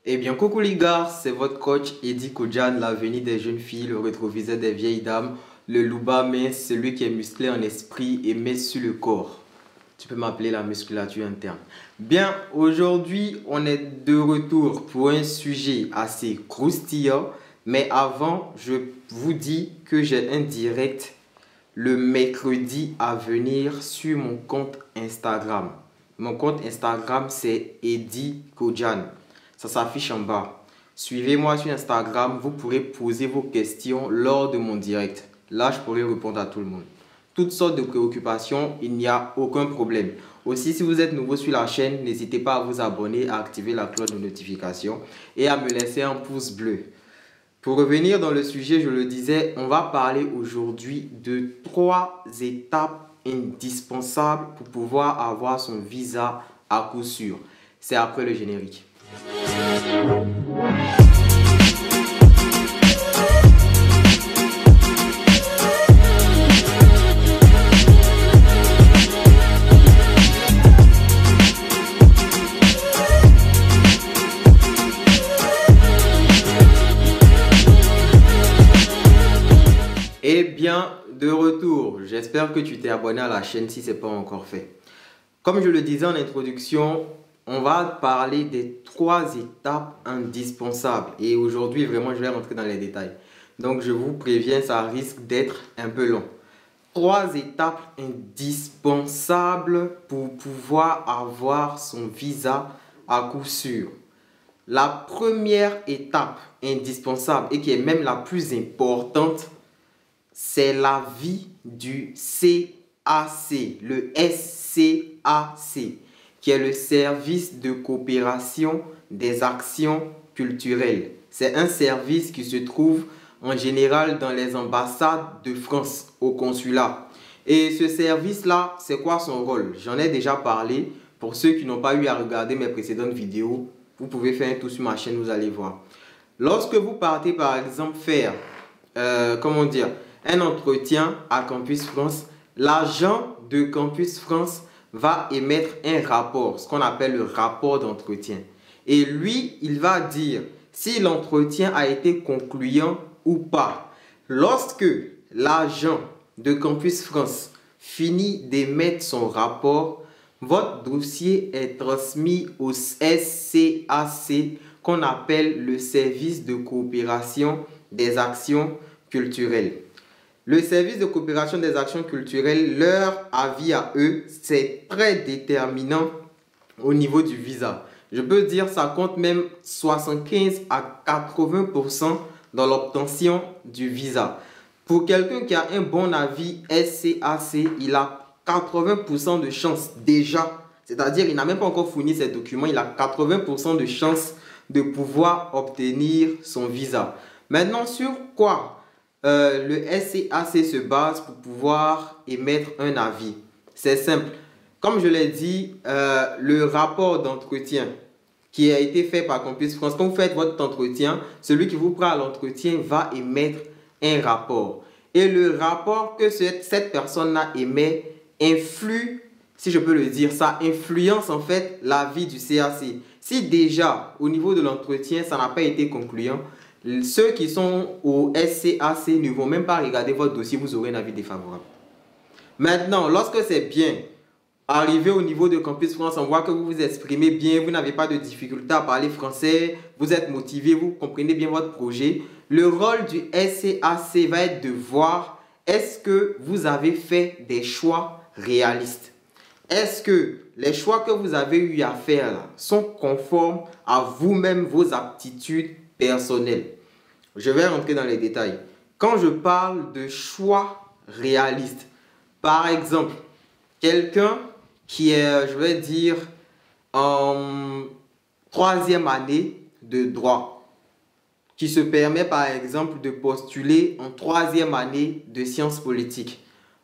Eh bien, coucou les gars, c'est votre coach Eddie Kodjan, l'avenir des jeunes filles, le rétroviseur des vieilles dames, le louba mince, celui qui est musclé en esprit et mince sur le corps. Tu peux m'appeler la musculature interne. Bien, aujourd'hui, on est de retour pour un sujet assez croustillant. Mais avant, je vous dis que j'ai un direct le mercredi à venir sur mon compte Instagram. Mon compte Instagram, c'est Eddie Kodjan. Ça s'affiche en bas. Suivez-moi sur Instagram, vous pourrez poser vos questions lors de mon direct. Là, je pourrai répondre à tout le monde. Toutes sortes de préoccupations, il n'y a aucun problème. Aussi, si vous êtes nouveau sur la chaîne, n'hésitez pas à vous abonner, à activer la cloche de notification et à me laisser un pouce bleu. Pour revenir dans le sujet, je le disais, on va parler aujourd'hui de 3 étapes indispensables pour pouvoir avoir son visa à coup sûr. C'est après le générique. Eh bien, de retour, j'espère que tu t'es abonné à la chaîne si ce n'est pas encore fait. Comme je le disais en introduction, on va parler des 3 étapes indispensables. Et aujourd'hui, vraiment, je vais rentrer dans les détails. Donc, je vous préviens, ça risque d'être un peu long. 3 étapes indispensables pour pouvoir avoir son visa à coup sûr. La première étape indispensable et qui est même la plus importante, c'est l'avis du CAC, le SCAC, qui est le service de coopération des actions culturelles. C'est un service qui se trouve en général dans les ambassades de France, au consulat. Et ce service-là, c'est quoi son rôle? J'en ai déjà parlé. Pour ceux qui n'ont pas eu à regarder mes précédentes vidéos, vous pouvez faire un tour sur ma chaîne, vous allez voir. Lorsque vous partez par exemple faire, un entretien à Campus France, l'agent de Campus France va émettre un rapport, ce qu'on appelle le rapport d'entretien. Et lui, il va dire si l'entretien a été concluant ou pas. Lorsque l'agent de Campus France finit d'émettre son rapport, votre dossier est transmis au SCAC, qu'on appelle le service de coopération des actions culturelles. Le service de coopération des actions culturelles, leur avis à eux, c'est très déterminant au niveau du visa. Je peux dire ça compte même 75 à 80% dans l'obtention du visa. Pour quelqu'un qui a un bon avis SCAC, il a 80% de chance déjà. C'est-à-dire qu'il n'a même pas encore fourni ses documents, il a 80% de chance de pouvoir obtenir son visa. Maintenant, sur quoi le SCAC se base pour pouvoir émettre un avis? C'est simple. Comme je l'ai dit, le rapport d'entretien qui a été fait par Campus France, quand vous faites votre entretien, celui qui vous prend à l'entretien va émettre un rapport. Et le rapport que cette personne-là émet influe, si je peux le dire, ça influence en fait l'avis du CAC. Si déjà, au niveau de l'entretien, ça n'a pas été concluant, ceux qui sont au SCAC ne vont même pas regarder votre dossier, vous aurez un avis défavorable. Maintenant, lorsque c'est bien, arrivé au niveau de Campus France, on voit que vous vous exprimez bien, vous n'avez pas de difficulté à parler français, vous êtes motivé, vous comprenez bien votre projet. Le rôle du SCAC va être de voir est-ce que vous avez fait des choix réalistes. Est-ce que les choix que vous avez eu à faire là, sont conformes à vous-même, vos aptitudes personnelles? Je vais rentrer dans les détails. Quand je parle de choix réalistes, par exemple, quelqu'un qui est, je vais dire, en 3e année de droit, qui se permet par exemple de postuler en 3e année de sciences politiques.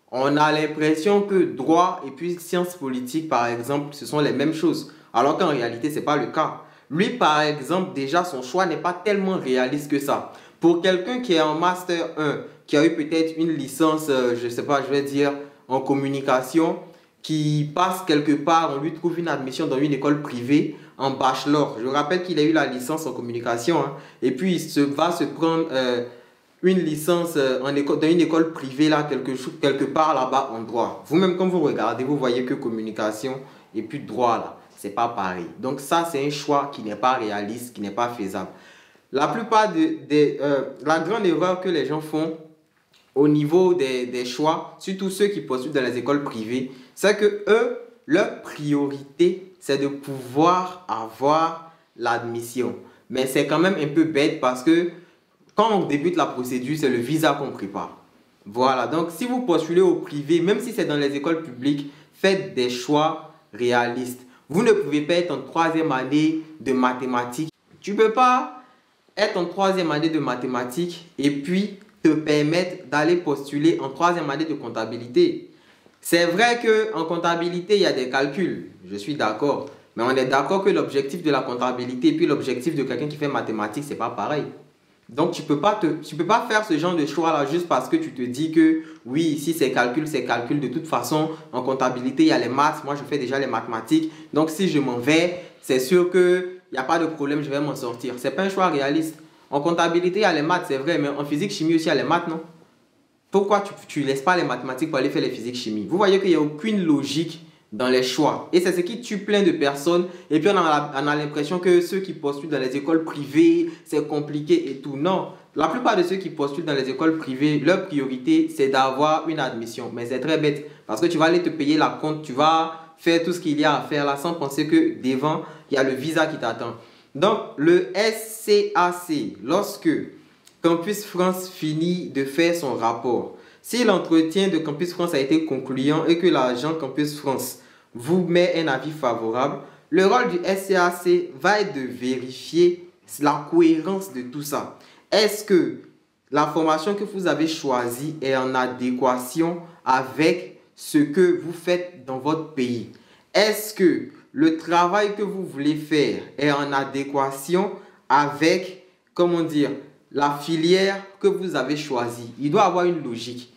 On a l'impression que droit et puis sciences politiques, par exemple, ce sont les mêmes choses. Alors qu'en réalité, ce n'est pas le cas. Lui, par exemple, déjà, son choix n'est pas tellement réaliste que ça. Pour quelqu'un qui est en Master 1, qui a eu peut-être une licence, je ne sais pas, je vais dire, en communication, qui passe quelque part, on lui trouve une admission dans une école privée en bachelor. Je rappelle qu'il a eu la licence en communication, hein, et puis va se prendre une licence dans une école privée là, quelque part là-bas en droit. Vous-même, quand vous regardez, vous voyez que communication et puis droit là, c'est pas pareil. Donc ça, c'est un choix qui n'est pas réaliste, qui n'est pas faisable. La plupart la grande erreur que les gens font au niveau des choix, surtout ceux qui postulent dans les écoles privées, c'est que eux, leur priorité, c'est de pouvoir avoir l'admission. Mais c'est quand même un peu bête parce que quand on débute la procédure, c'est le visa qu'on prépare. Voilà, donc si vous postulez au privé, même si c'est dans les écoles publiques, faites des choix réalistes. Vous ne pouvez pas être en troisième année de mathématiques. Tu ne peux pas être en troisième année de mathématiques et puis te permettre d'aller postuler en troisième année de comptabilité. C'est vrai qu'en comptabilité, il y a des calculs. Je suis d'accord. Mais on est d'accord que l'objectif de la comptabilité et puis l'objectif de quelqu'un qui fait mathématiques, c'est pas pareil. Donc, tu peux pas faire ce genre de choix-là juste parce que tu te dis que oui, si c'est calcul, c'est calcul. De toute façon, en comptabilité, il y a les maths. Moi, je fais déjà les mathématiques. Donc, si je m'en vais, c'est sûr qu'il n'y a pas de problème, je vais m'en sortir. Ce n'est pas un choix réaliste. En comptabilité, il y a les maths, c'est vrai, mais en physique, chimie aussi, il y a les maths, non? Pourquoi tu ne laisses pas les mathématiques pour aller faire les physiques, chimie? Vous voyez qu'il n'y a aucune logique dans les choix. Et c'est ce qui tue plein de personnes. Et puis on a l'impression que ceux qui postulent dans les écoles privées, c'est compliqué et tout. Non, la plupart de ceux qui postulent dans les écoles privées, leur priorité, c'est d'avoir une admission. Mais c'est très bête parce que tu vas aller te payer la compte, tu vas faire tout ce qu'il y a à faire là sans penser que devant, il y a le visa qui t'attend. Donc, le SCAC, lorsque Campus France finit de faire son rapport, si l'entretien de Campus France a été concluant et que l'agent Campus France vous met un avis favorable, le rôle du SCAC va être de vérifier la cohérence de tout ça. Est-ce que la formation que vous avez choisie est en adéquation avec ce que vous faites dans votre pays? Est-ce que le travail que vous voulez faire est en adéquation avec, comment dire, la filière que vous avez choisie? Il doit avoir une logique.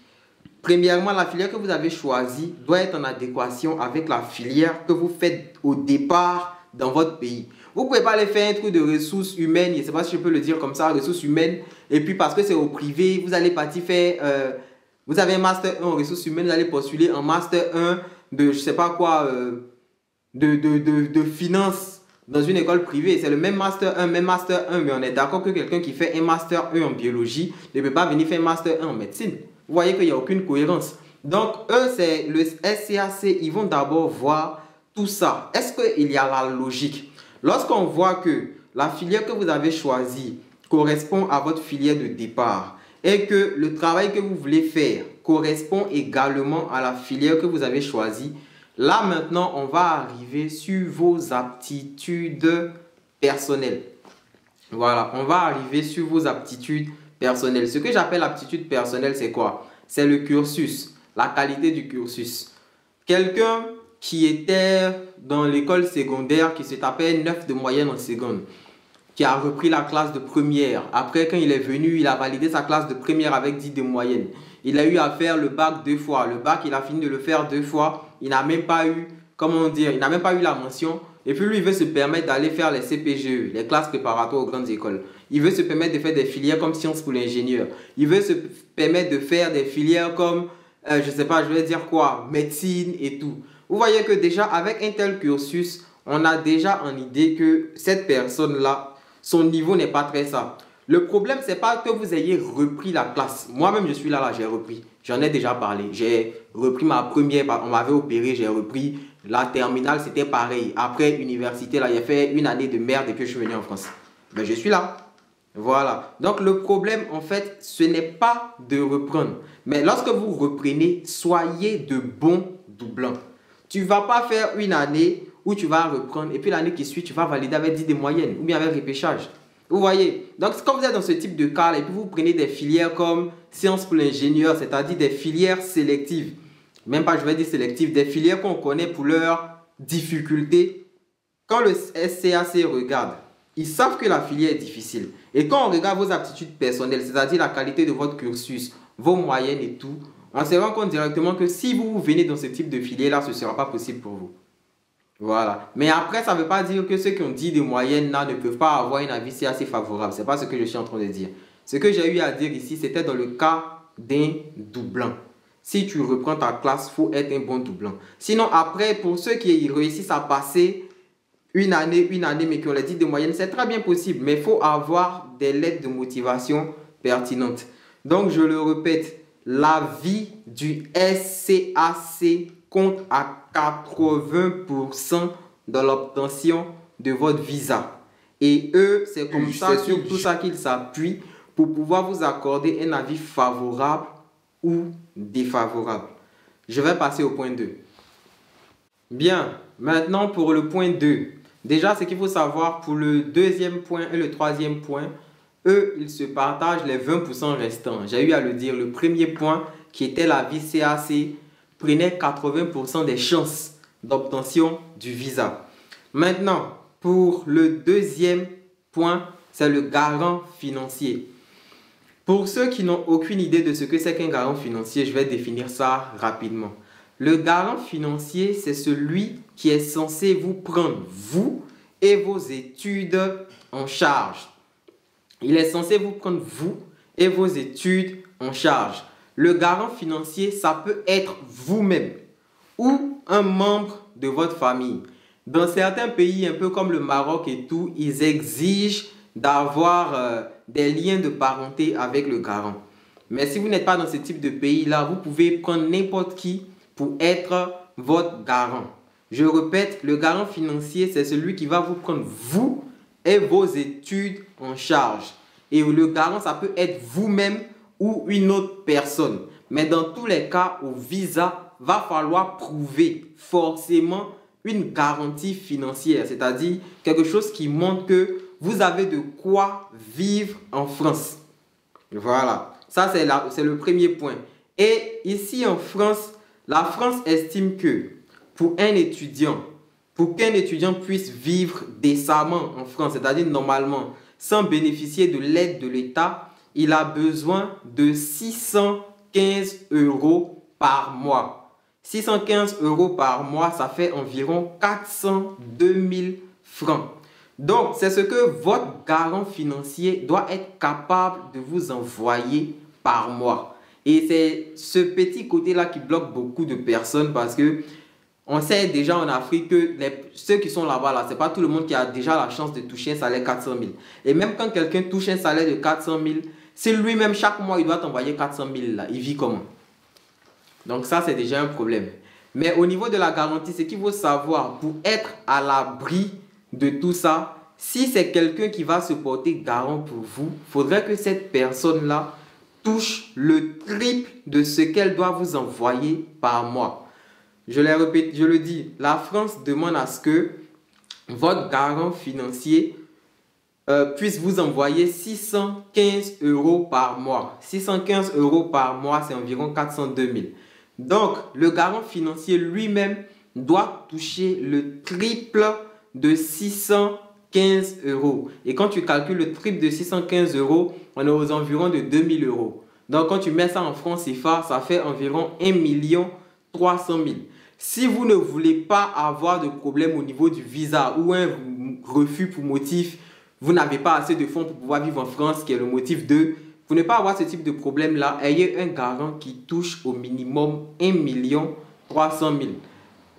Premièrement, la filière que vous avez choisie doit être en adéquation avec la filière que vous faites au départ dans votre pays. Vous ne pouvez pas aller faire un truc de ressources humaines, je ne sais pas si je peux le dire comme ça, ressources humaines, et puis parce que c'est au privé, vous allez partir faire, vous avez un master 1 en ressources humaines, vous allez postuler un master 1 de, je ne sais pas quoi, de finance dans une école privée. C'est le même master 1, mais on est d'accord que quelqu'un qui fait un master 1 en biologie ne peut pas venir faire un master 1 en médecine. Vous voyez qu'il n'y a aucune cohérence. Donc, eux, c'est le SCAC, ils vont d'abord voir tout ça. Est-ce qu'il y a la logique? Lorsqu'on voit que la filière que vous avez choisie correspond à votre filière de départ et que le travail que vous voulez faire correspond également à la filière que vous avez choisie, là maintenant, on va arriver sur vos aptitudes personnelles. Voilà, on va arriver sur vos aptitudes personnelles. Ce que j'appelle aptitude personnelle, c'est quoi? C'est le cursus, la qualité du cursus. Quelqu'un qui était dans l'école secondaire, qui se tapait 9 de moyenne en seconde, qui a repris la classe de première. Après, quand il est venu, il a validé sa classe de première avec 10 de moyenne. Il a eu à faire le bac 2 fois. Le bac, il a fini de le faire 2 fois. Il n'a même pas eu, comment dire, il n'a même pas eu la mention. Et puis lui, il veut se permettre d'aller faire les CPGE, les classes préparatoires aux grandes écoles. Il veut se permettre de faire des filières comme sciences pour l'ingénieur. Il veut se permettre de faire des filières comme, je ne sais pas, je vais dire quoi, médecine et tout. Vous voyez que déjà, avec un tel cursus, on a déjà en idée que cette personne-là, son niveau n'est pas très ça. Le problème, ce n'est pas que vous ayez repris la classe. Moi-même, je suis là, j'ai repris. J'en ai déjà parlé. J'ai repris ma première, on m'avait opéré, j'ai repris. La terminale, c'était pareil. Après université, là, j'ai fait une année de merde et puis je suis venu en France. Ben, je suis là. Voilà. Donc, le problème, en fait, ce n'est pas de reprendre. Mais lorsque vous reprenez, soyez de bons doublants. Tu ne vas pas faire une année où tu vas reprendre et puis l'année qui suit, tu vas valider avec 10 de moyenne ou bien avec repêchage. Vous voyez? Donc, quand vous êtes dans ce type de cas et puis vous prenez des filières comme sciences pour l'ingénieur, c'est-à-dire des filières sélectives, même pas je vais dire sélectives, des filières qu'on connaît pour leurs difficultés, quand le SCAC regarde, ils savent que la filière est difficile. Et quand on regarde vos aptitudes personnelles, c'est-à-dire la qualité de votre cursus, vos moyennes et tout, On se rend compte directement que si vous venez dans ce type de filière-là, ce ne sera pas possible pour vous. Voilà. Mais après, ça ne veut pas dire que ceux qui ont 10 de moyenne là ne peuvent pas avoir une avis assez favorable. Ce n'est pas ce que je suis en train de dire. Ce que j'ai eu à dire ici, c'était dans le cas d'un doublant. Si tu reprends ta classe, il faut être un bon doublant. Sinon, après, pour ceux qui réussissent à passer une année, mais qui ont les 10 de moyenne, c'est très bien possible. Mais il faut avoir des lettres de motivation pertinentes. Donc, je le répète, l'avis du SCAC compte à 80% dans l'obtention de votre visa. Et eux, c'est comme ça, sur tout ça qu'ils s'appuient pour pouvoir vous accorder un avis favorable ou défavorable. Je vais passer au point 2. Bien, maintenant pour le point 2. Déjà, ce qu'il faut savoir pour le deuxième point et le troisième point, eux, ils se partagent les 20% restants. J'ai eu à le dire, le premier point qui était l'avis CAC prenait 80% des chances d'obtention du visa. Maintenant, pour le deuxième point, c'est le garant financier. Pour ceux qui n'ont aucune idée de ce que c'est qu'un garant financier, je vais définir ça rapidement. Le garant financier, c'est celui qui est censé vous prendre, vous et vos études en charge. Il est censé vous prendre, vous et vos études en charge. Le garant financier, ça peut être vous-même ou un membre de votre famille. Dans certains pays, un peu comme le Maroc et tout, ils exigent d'avoir des liens de parenté avec le garant. Mais si vous n'êtes pas dans ce type de pays-là, vous pouvez prendre n'importe qui pour être votre garant. Je répète, le garant financier, c'est celui qui va vous prendre vous et vos études en charge. Et le garant, ça peut être vous-même ou une autre personne. Mais dans tous les cas, au visa, va falloir prouver forcément une garantie financière, c'est-à-dire quelque chose qui montre que vous avez de quoi vivre en France. Voilà, ça c'est le premier point. Et ici en France, la France estime que pour qu'un étudiant puisse vivre décemment en France, c'est-à-dire normalement, sans bénéficier de l'aide de l'État, il a besoin de 615 € par mois. 615 € par mois, ça fait environ 402 000 francs. Donc, c'est ce que votre garant financier doit être capable de vous envoyer par mois. Et c'est ce petit côté-là qui bloque beaucoup de personnes parce que on sait déjà en Afrique que ceux qui sont là-bas, ce n'est pas tout le monde qui a déjà la chance de toucher un salaire de 400 000. Et même quand quelqu'un touche un salaire de 400 000, c'est lui-même, chaque mois, il doit t'envoyer 400 000 là. Il vit comment? Donc ça, c'est déjà un problème. Mais au niveau de la garantie, ce qu'il faut savoir pour être à l'abri de tout ça, si c'est quelqu'un qui va se porter garant pour vous, il faudrait que cette personne-là touche le triple de ce qu'elle doit vous envoyer par mois. Je le répète, je le dis, la France demande à ce que votre garant financier puisse vous envoyer 615 € par mois. 615 € par mois, c'est environ 402 000. Donc, le garant financier lui-même doit toucher le triple de 615 €. Et quand tu calcules le triple de 615 €, on est aux environs de 2 000 €. Donc, quand tu mets ça en francs CFA, ça fait environ 1 300 000. Si vous ne voulez pas avoir de problème au niveau du visa ou un refus pour motif, vous n'avez pas assez de fonds pour pouvoir vivre en France, qui est le motif 2, pour ne pas avoir ce type de problème-là, ayez un garant qui touche au minimum 1 300 000.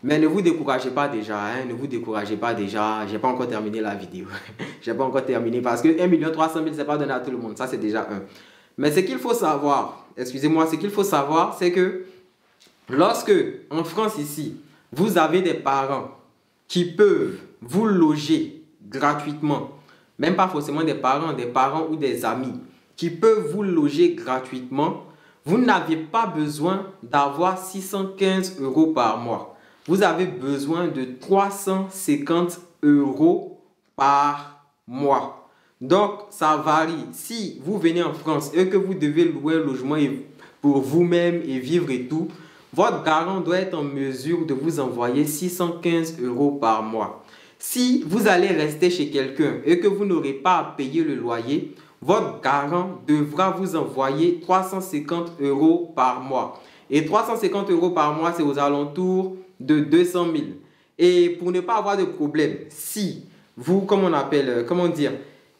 Mais ne vous découragez pas déjà, hein, ne vous découragez pas déjà. Je n'ai pas encore terminé la vidéo. Je n'ai pas encore terminé parce que 1 300 000, ce n'est pas donné à tout le monde. Ça, c'est déjà un. Mais ce qu'il faut savoir, excusez-moi, ce qu'il faut savoir, c'est que lorsque, en France ici, vous avez des parents qui peuvent vous loger gratuitement, même pas forcément des parents ou des amis, qui peuvent vous loger gratuitement, vous n'avez pas besoin d'avoir 615 € par mois. Vous avez besoin de 350 € par mois. Donc, ça varie. Si vous venez en France et que vous devez louer un logement pour vous-même et vivre et tout, votre garant doit être en mesure de vous envoyer 615 € par mois. Si vous allez rester chez quelqu'un et que vous n'aurez pas à payer le loyer, votre garant devra vous envoyer 350 € par mois. Et 350 euros par mois, c'est aux alentours de 200 000. Et pour ne pas avoir de problème, si vous,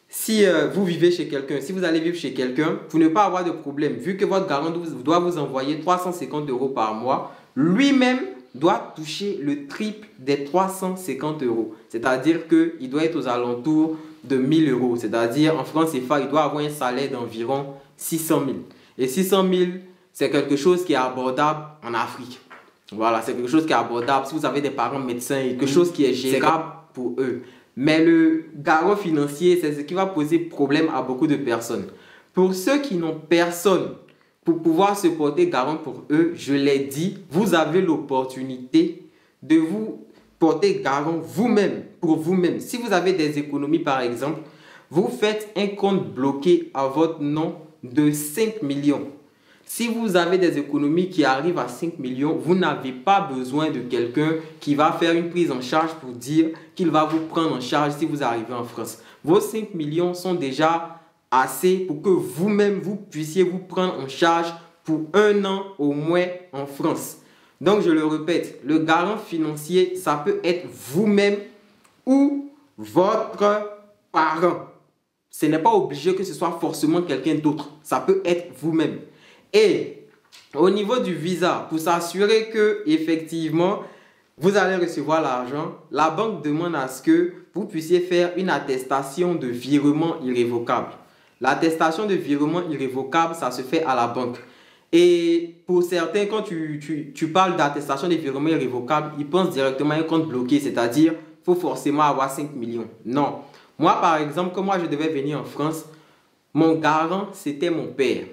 si vous vivez chez quelqu'un, si vous allez vivre chez quelqu'un, pour ne pas avoir de problème, vu que votre garant doit vous envoyer 350 euros par mois, lui-même doit toucher le triple des 350 euros. C'est-à-dire qu'il doit être aux alentours de 1000 euros. C'est-à-dire, en France CFA, il doit avoir un salaire d'environ 600 000. Et 600 000, c'est quelque chose qui est abordable en Afrique. Voilà, c'est quelque chose qui est abordable. Si vous avez des parents médecins, quelque chose qui est gérable pour eux. Mais le garant financier, c'est ce qui va poser problème à beaucoup de personnes. Pour ceux qui n'ont personne pour pouvoir se porter garant pour eux, je l'ai dit, vous avez l'opportunité de vous porter garant vous-même, pour vous-même. Si vous avez des économies par exemple, vous faites un compte bloqué à votre nom de 5 millions. Si vous avez des économies qui arrivent à 5 millions, vous n'avez pas besoin de quelqu'un qui va faire une prise en charge pour dire qu'il va vous prendre en charge si vous arrivez en France. Vos 5 millions sont déjà assez pour que vous-même, vous puissiez vous prendre en charge pour 1 an au moins en France. Donc, je le répète, le garant financier, ça peut être vous-même ou votre parent. Ce n'est pas obligé que ce soit forcément quelqu'un d'autre. Ça peut être vous-même. Et au niveau du visa, pour s'assurer que effectivement vous allez recevoir l'argent, la banque demande à ce que vous puissiez faire une attestation de virement irrévocable. L'attestation de virement irrévocable, ça se fait à la banque. Et pour certains, quand tu parles d'attestation de virement irrévocable, ils pensent directement à un compte bloqué, c'est-à-dire il faut forcément avoir 5 millions. Non. Moi, par exemple, quand moi je devais venir en France, mon garant, c'était mon père.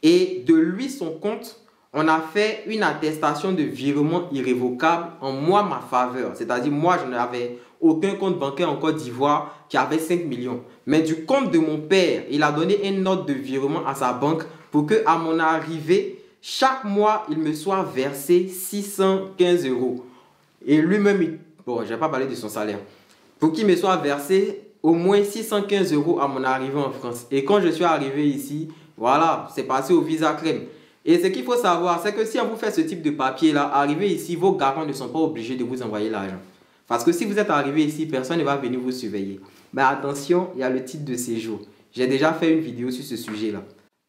Et de lui, son compte, on a fait une attestation de virement irrévocable en moi, ma faveur. C'est-à-dire, moi, je n'avais aucun compte bancaire en Côte d'Ivoire qui avait 5 millions. Mais du compte de mon père, il a donné une note de virement à sa banque pour qu'à mon arrivée, chaque mois, il me soit versé 615 euros. Et lui-même, bon, je ne vais pas parler de son salaire. Pour qu'il me soit versé au moins 615 euros à mon arrivée en France. Et quand je suis arrivé ici, voilà, c'est passé au visa crème. Et ce qu'il faut savoir, c'est que si on vous fait ce type de papier-là, arrivé ici, vos garants ne sont pas obligés de vous envoyer l'argent. Parce que si vous êtes arrivé ici, personne ne va venir vous surveiller. Mais attention, il y a le titre de séjour. J'ai déjà fait une vidéo sur ce sujet-là.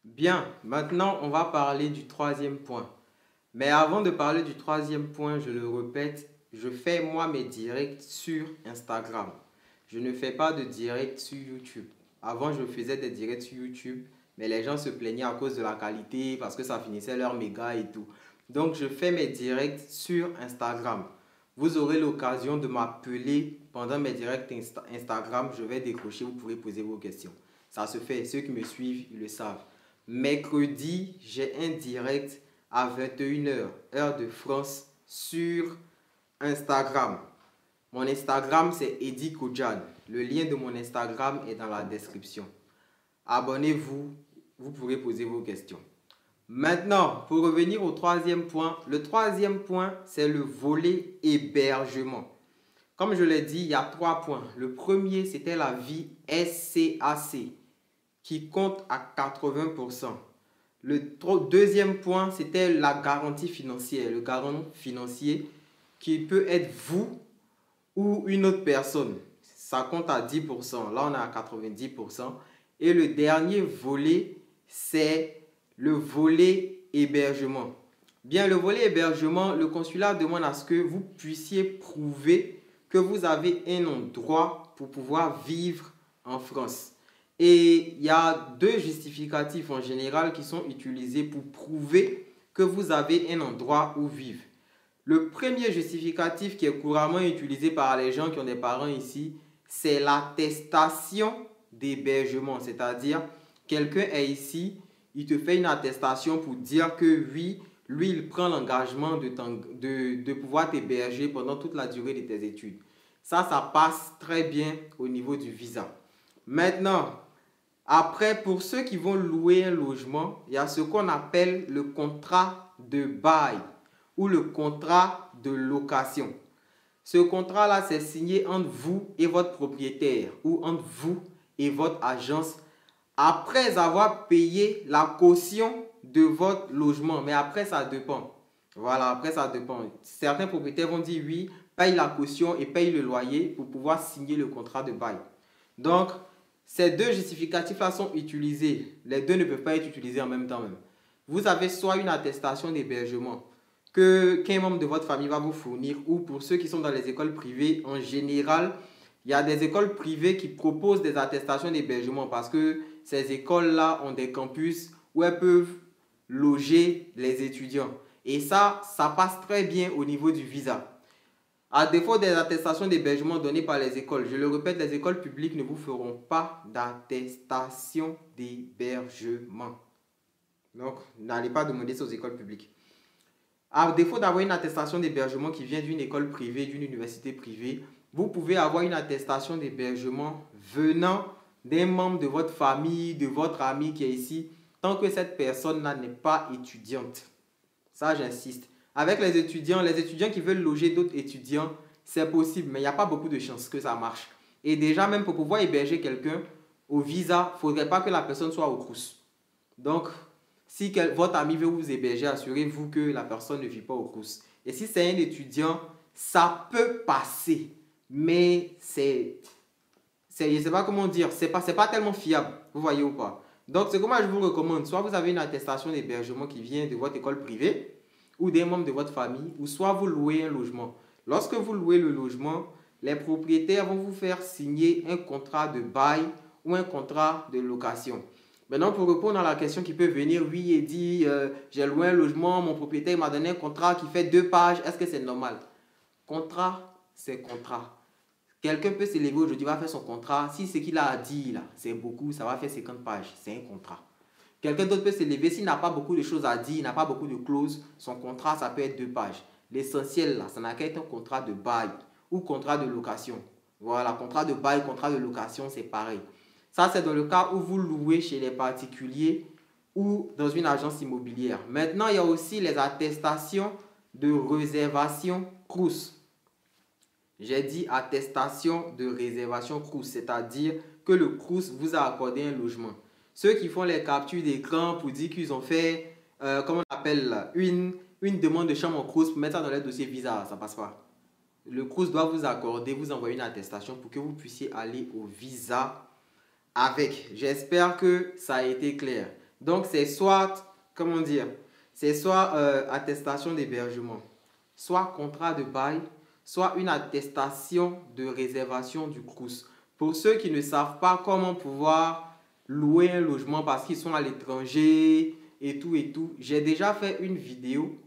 Bien, maintenant, on va parler du troisième point. Mais avant de parler du troisième point, je le répète, je fais moi mes directs sur Instagram. Je ne fais pas de direct sur YouTube. Avant, je faisais des directs sur YouTube. Mais les gens se plaignaient à cause de la qualité, parce que ça finissait leur méga et tout. Donc, je fais mes directs sur Instagram. Vous aurez l'occasion de m'appeler pendant mes directs Instagram. Je vais décrocher, vous pourrez poser vos questions. Ça se fait, ceux qui me suivent, ils le savent. Mercredi, j'ai un direct à 21 h, heure de France, sur Instagram. Mon Instagram, c'est Eddie Kodjan. Le lien de mon Instagram est dans la description. Abonnez-vous, vous pourrez poser vos questions. Maintenant, pour revenir au troisième point, le troisième point, c'est le volet hébergement. Comme je l'ai dit, il y a 3 points. Le premier, c'était la vie SCAC, qui compte à 80%. Le deuxième point, c'était la garantie financière. Le garant financier qui peut être vous ou une autre personne. Ça compte à 10%. Là, on est à 90%. Et le dernier volet, c'est le volet hébergement. Bien, le volet hébergement, le consulat demande à ce que vous puissiez prouver que vous avez un endroit pour pouvoir vivre en France. Et il y a 2 justificatifs en général qui sont utilisés pour prouver que vous avez un endroit où vivre. Le premier justificatif qui est couramment utilisé par les gens qui ont des parents ici, c'est l'attestation d'hébergement. C'est-à-dire, quelqu'un est ici, il te fait une attestation pour dire que oui, lui, il prend l'engagement de pouvoir t'héberger pendant toute la durée de tes études. Ça passe très bien au niveau du visa. Maintenant, après, pour ceux qui vont louer un logement, il y a ce qu'on appelle le contrat de bail ou le contrat de location. Ce contrat-là, c'est signé entre vous et votre propriétaire ou entre vous et votre agence après avoir payé la caution de votre logement. Mais après, ça dépend. Voilà, après, ça dépend. Certains propriétaires vont dire oui, paye la caution et paye le loyer pour pouvoir signer le contrat de bail. Donc, ces deux justificatifs-là sont utilisés. Les deux ne peuvent pas être utilisés en même temps même. Vous avez soit une attestation d'hébergement qu'un membre de votre famille va vous fournir, ou pour ceux qui sont dans les écoles privées, en général, il y a des écoles privées qui proposent des attestations d'hébergement parce que ces écoles-là ont des campus où elles peuvent loger les étudiants. Et ça passe très bien au niveau du visa. À défaut des attestations d'hébergement données par les écoles, je le répète, les écoles publiques ne vous feront pas d'attestation d'hébergement. Donc, n'allez pas demander ça aux écoles publiques. À défaut d'avoir une attestation d'hébergement qui vient d'une école privée, d'une université privée, vous pouvez avoir une attestation d'hébergement venant d'un membre de votre famille, de votre ami qui est ici, tant que cette personne-là n'est pas étudiante. Ça, j'insiste. Avec les étudiants qui veulent loger d'autres étudiants, c'est possible, mais il n'y a pas beaucoup de chances que ça marche. Et déjà, même pour pouvoir héberger quelqu'un au visa, il ne faudrait pas que la personne soit au Crous. Donc, si votre ami veut vous héberger, assurez-vous que la personne ne vit pas au Crous. Et si c'est un étudiant, ça peut passer. Mais je ne sais pas comment dire, c'est pas tellement fiable. Vous voyez ou pas? Donc, ce que moi je vous recommande, soit vous avez une attestation d'hébergement qui vient de votre école privée ou des membres de votre famille, ou soit vous louez un logement. Lorsque vous louez le logement, les propriétaires vont vous faire signer un contrat de bail ou un contrat de location. Maintenant, pour répondre à la question qui peut venir, oui, il dit, j'ai loué un logement, mon propriétaire m'a donné un contrat qui fait 2 pages, est-ce que c'est normal? Contrat, c'est contrat. Quelqu'un peut se lever aujourd'hui, va faire son contrat. Si ce qu'il a dit là, c'est beaucoup, ça va faire 50 pages. C'est un contrat. Quelqu'un d'autre peut se lever, s'il n'a pas beaucoup de choses à dire, il n'a pas beaucoup de clauses, son contrat, ça peut être 2 pages. L'essentiel là, ça n'a qu'à être un contrat de bail ou contrat de location. Voilà, contrat de bail, contrat de location, c'est pareil. Ça, c'est dans le cas où vous louez chez les particuliers ou dans une agence immobilière. Maintenant, il y a aussi les attestations de réservation Crous. J'ai dit attestation de réservation Crous, c'est-à-dire que le Crous vous a accordé un logement. Ceux qui font les captures d'écran pour dire qu'ils ont fait, comment on appelle, une demande de chambre au Crous pour mettre ça dans le dossier visa, ça passe pas. Le Crous doit vous accorder, vous envoyer une attestation pour que vous puissiez aller au visa avec. J'espère que ça a été clair. Donc, c'est soit, comment dire, c'est soit attestation d'hébergement, soit contrat de bail, soit une attestation de réservation du Crous. Pour ceux qui ne savent pas comment pouvoir louer un logement parce qu'ils sont à l'étranger et tout, j'ai déjà fait une vidéo,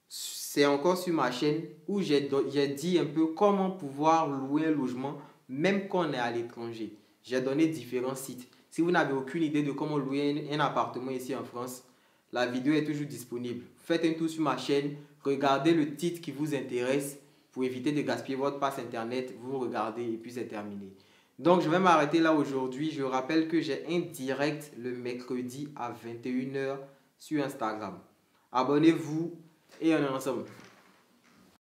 c'est encore sur ma chaîne, où j'ai dit un peu comment pouvoir louer un logement même quand on est à l'étranger. J'ai donné différents sites. Si vous n'avez aucune idée de comment louer un appartement ici en France, la vidéo est toujours disponible. Faites un tour sur ma chaîne, regardez le titre qui vous intéresse pour éviter de gaspiller votre passe internet. Vous regardez et puis c'est terminé. Donc je vais m'arrêter là aujourd'hui. Je rappelle que j'ai un direct le mercredi à 21 h sur Instagram. Abonnez-vous et on est ensemble.